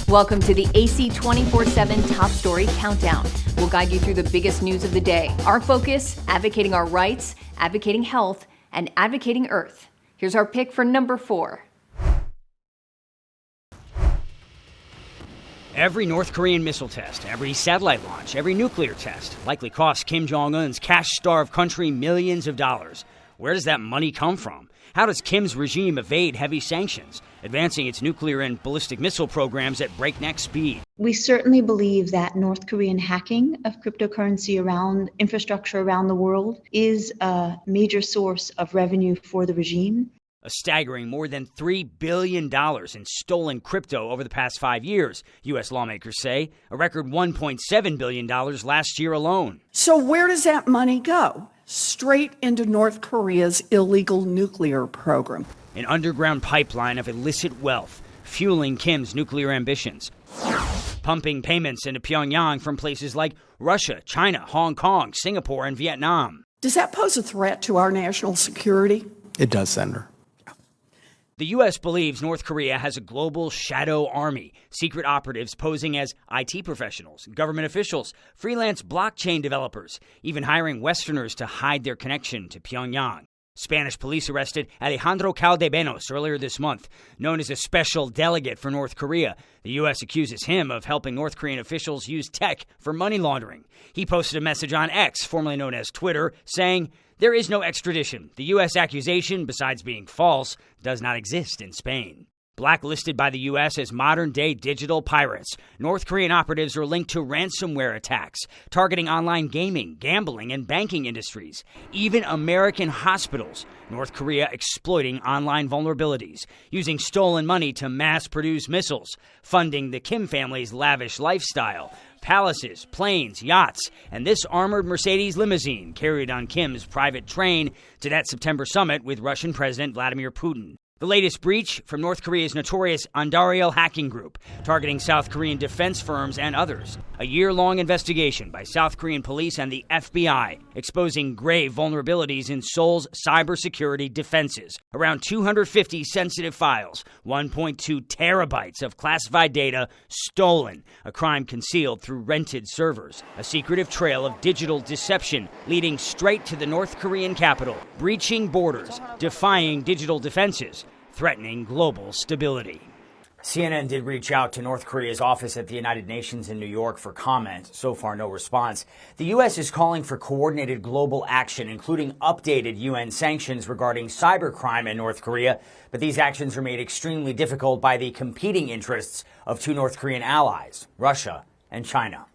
Welcome to the AC 24/7 Top Story Countdown. We'll guide you through the biggest news of the day. Our focus, advocating our rights, advocating health, and advocating Earth. Here's our pick for number 4. Every North Korean missile test, every satellite launch, every nuclear test likely costs Kim Jong-un's cash-starved country millions of dollars. Where does that money come from? How does Kim's regime evade heavy sanctions, advancing its nuclear and ballistic missile programs at breakneck speed? We certainly believe that North Korean hacking of cryptocurrency around infrastructure around the world is a major source of revenue for the regime. A staggering more than $3 billion in stolen crypto over the past 5 years, U.S. lawmakers say. A record $1.7 billion last year alone. So where does that money go? Straight into North Korea's illegal nuclear program. An underground pipeline of illicit wealth, fueling Kim's nuclear ambitions. Pumping payments into Pyongyang from places like Russia, China, Hong Kong, Singapore, and Vietnam. Does that pose a threat to our national security? It does, Senator. The U.S. believes North Korea has a global shadow army, secret operatives posing as IT professionals, government officials, freelance blockchain developers, even hiring Westerners to hide their connection to Pyongyang. Spanish police arrested Alejandro Caldebenos earlier this month, known as a special delegate for North Korea. The U.S. accuses him of helping North Korean officials use tech for money laundering. He posted a message on X, formerly known as Twitter, saying, "There is no extradition. The U.S. accusation, besides being false, does not exist in Spain." Blacklisted by the U.S. as modern-day digital pirates, North Korean operatives are linked to ransomware attacks, targeting online gaming, gambling, and banking industries. Even American hospitals. North Korea exploiting online vulnerabilities, using stolen money to mass-produce missiles, funding the Kim family's lavish lifestyle. Palaces, planes, yachts, and this armored Mercedes limousine carried on Kim's private train to that September summit with Russian President Vladimir Putin. The latest breach from North Korea's notorious Andariel hacking group, targeting South Korean defense firms and others. A year-long investigation by South Korean police and the FBI, exposing grave vulnerabilities in Seoul's cybersecurity defenses. Around 250 sensitive files, 1.2 terabytes of classified data stolen, a crime concealed through rented servers. A secretive trail of digital deception leading straight to the North Korean capital, breaching borders, defying digital defenses, threatening global stability. CNN did reach out to North Korea's office at the United Nations in New York for comment. So far, no response. The U.S. is calling for coordinated global action, including updated UN sanctions regarding cybercrime in North Korea. But these actions are made extremely difficult by the competing interests of two North Korean allies, Russia and China.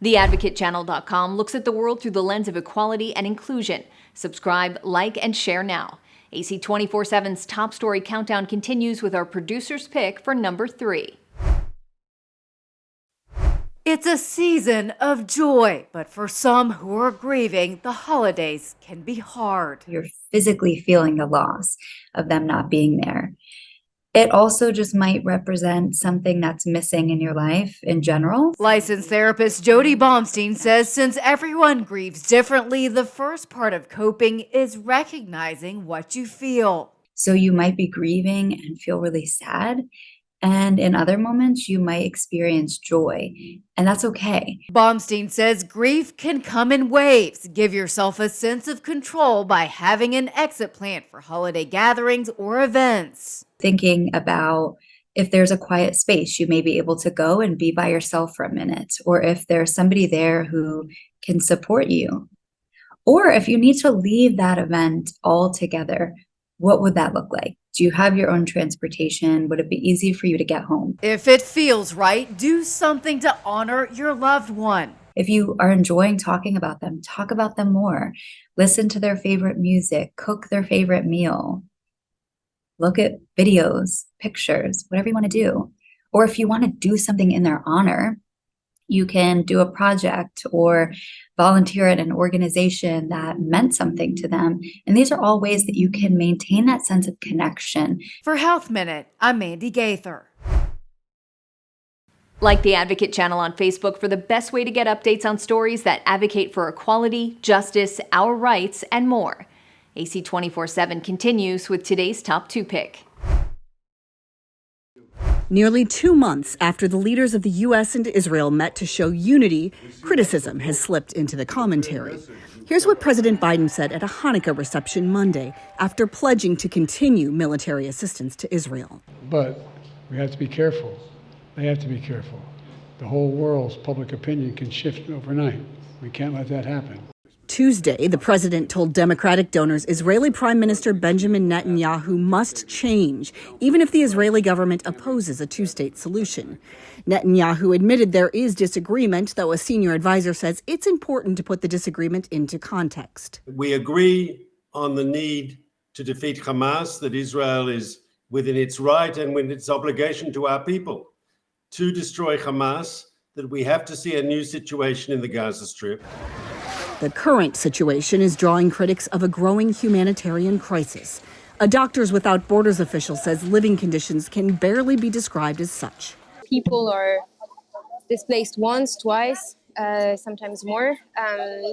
TheAdvocateChannel.com looks at the world through the lens of equality and inclusion. Subscribe, like, and share now. AC 24/7's Top Story Countdown continues with our producer's pick for number 3. It's a season of joy, but for some who are grieving, the holidays can be hard. You're physically feeling the loss of them not being there. It also just might represent something that's missing in your life in general. Licensed therapist Jody Baumstein says since everyone grieves differently, the first part of coping is recognizing what you feel. So you might be grieving and feel really sad. And in other moments, you might experience joy, and that's okay. Baumstein says grief can come in waves. Give yourself a sense of control by having an exit plan for holiday gatherings or events. Thinking about if there's a quiet space, you may be able to go and be by yourself for a minute, or if there's somebody there who can support you, or if you need to leave that event altogether, what would that look like? Do you have your own transportation? Would it be easy for you to get home? If it feels right, do something to honor your loved one. If you are enjoying talking about them, talk about them more. Listen to their favorite music, cook their favorite meal. Look at videos, pictures, whatever you want to do. Or if you want to do something in their honor, you can do a project or volunteer at an organization that meant something to them. And these are all ways that you can maintain that sense of connection. For Health Minute, I'm Mandy Gaither. Like the Advocate Channel on Facebook for the best way to get updates on stories that advocate for equality, justice, our rights, and more. AC 24/7 continues with today's top 2 pick. Nearly 2 months after the leaders of the U.S. and Israel met to show unity, criticism has slipped into the commentary. Here's what President Biden said at a Hanukkah reception Monday after pledging to continue military assistance to Israel. But we have to be careful. They have to be careful. The whole world's public opinion can shift overnight. We can't let that happen. Tuesday, the president told Democratic donors Israeli Prime Minister Benjamin Netanyahu must change, even if the Israeli government opposes a two-state solution. Netanyahu admitted there is disagreement, though a senior advisor says it's important to put the disagreement into context. We agree on the need to defeat Hamas, that Israel is within its right and within its obligation to our people to destroy Hamas, that we have to see a new situation in the Gaza Strip. The current situation is drawing critics of a growing humanitarian crisis. A Doctors Without Borders official says living conditions can barely be described as such. People are displaced once, twice, sometimes more.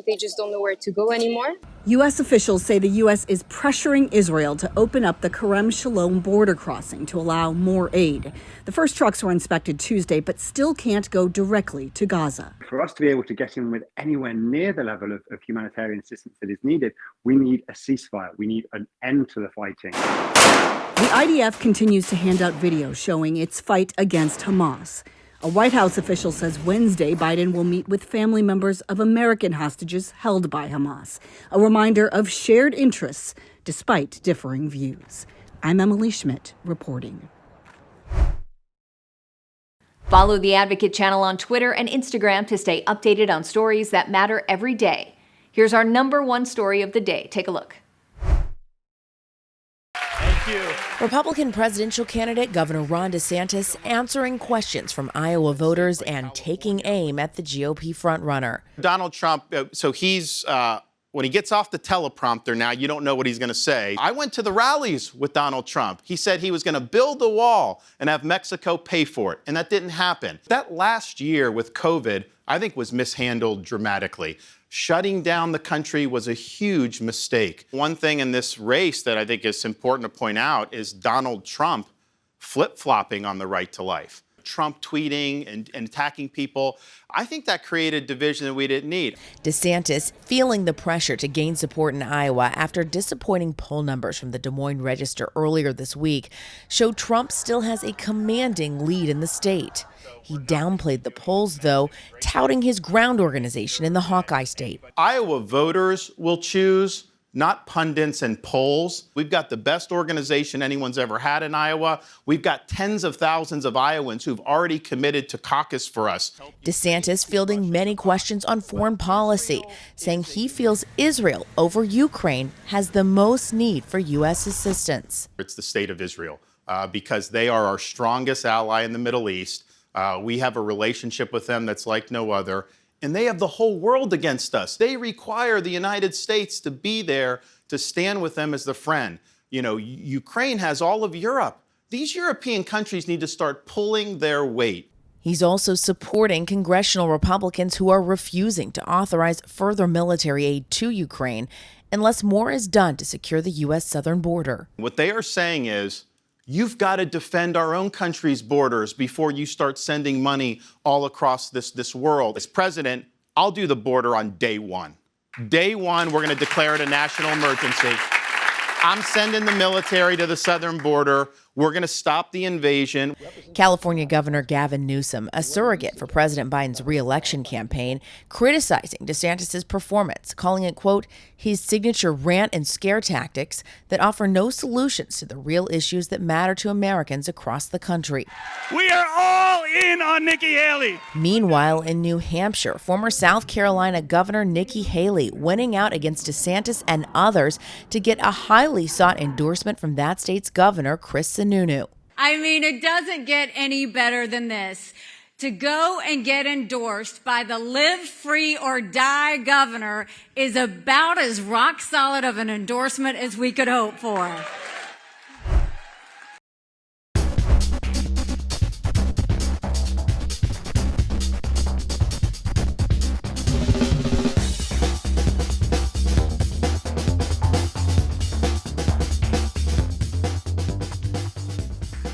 They just don't know where to go anymore. U.S. officials say the U.S. is pressuring Israel to open up the Kerem Shalom border crossing to allow more aid. The first trucks were inspected Tuesday, but still can't go directly to Gaza. For us to be able to get in with anywhere near the level of humanitarian assistance that is needed, we need a ceasefire. We need an end to the fighting. The IDF continues to hand out videos showing its fight against Hamas. A White House official says Wednesday Biden will meet with family members of American hostages held by Hamas, a reminder of shared interests despite differing views. I'm Emily Schmidt reporting. Follow the Advocate channel on Twitter and Instagram to stay updated on stories that matter every day. Here's our #1 story of the day. Take a look. Republican presidential candidate Governor Ron DeSantis answering questions from Iowa voters and taking aim at the GOP frontrunner. Donald Trump, so he's, when he gets off the teleprompter now, you don't know what he's going to say. I went to the rallies with Donald Trump. He said he was going to build the wall and have Mexico pay for it, and that didn't happen. That last year with COVID, I think, was mishandled dramatically. Shutting down the country was a huge mistake. One thing in this race that I think is important to point out is Donald Trump flip-flopping on the right to life. Trump tweeting and attacking people. I think that created division that we didn't need. DeSantis feeling the pressure to gain support in Iowa after disappointing poll numbers from the Des Moines Register earlier this week showed Trump still has a commanding lead in the state. He downplayed the polls, though, touting his ground organization in the Hawkeye state. Iowa voters will choose, not pundits and polls. We've got the best organization anyone's ever had in Iowa. We've got tens of thousands of Iowans who've already committed to caucus for us. DeSantis fielding many questions on foreign policy, saying he feels Israel over Ukraine has the most need for U.S. assistance. It's the state of Israel because they are our strongest ally in the Middle East. We have a relationship with them that's like no other. And they have the whole world against us. They require the United States to be there to stand with them as the friend. You know, Ukraine has all of Europe. These European countries need to start pulling their weight. He's also supporting congressional Republicans who are refusing to authorize further military aid to Ukraine unless more is done to secure the U.S. southern border. What they are saying is, you've got to defend our own country's borders before you start sending money all across this world. As president, I'll do the border on day one. Day one, we're going to declare it a national emergency. I'm sending the military to the southern border. We're going to stop the invasion. California Governor Gavin Newsom, a surrogate for President Biden's re-election campaign, criticizing DeSantis' performance, calling it, quote, his signature rant and scare tactics that offer no solutions to the real issues that matter to Americans across the country. We are all in on Nikki Haley. Meanwhile, in New Hampshire, former South Carolina Governor Nikki Haley winning out against DeSantis and others to get a highly sought endorsement from that state's governor, Chris Sununu. I mean, it doesn't get any better than this. To go and get endorsed by the live free or die governor is about as rock solid of an endorsement as we could hope for.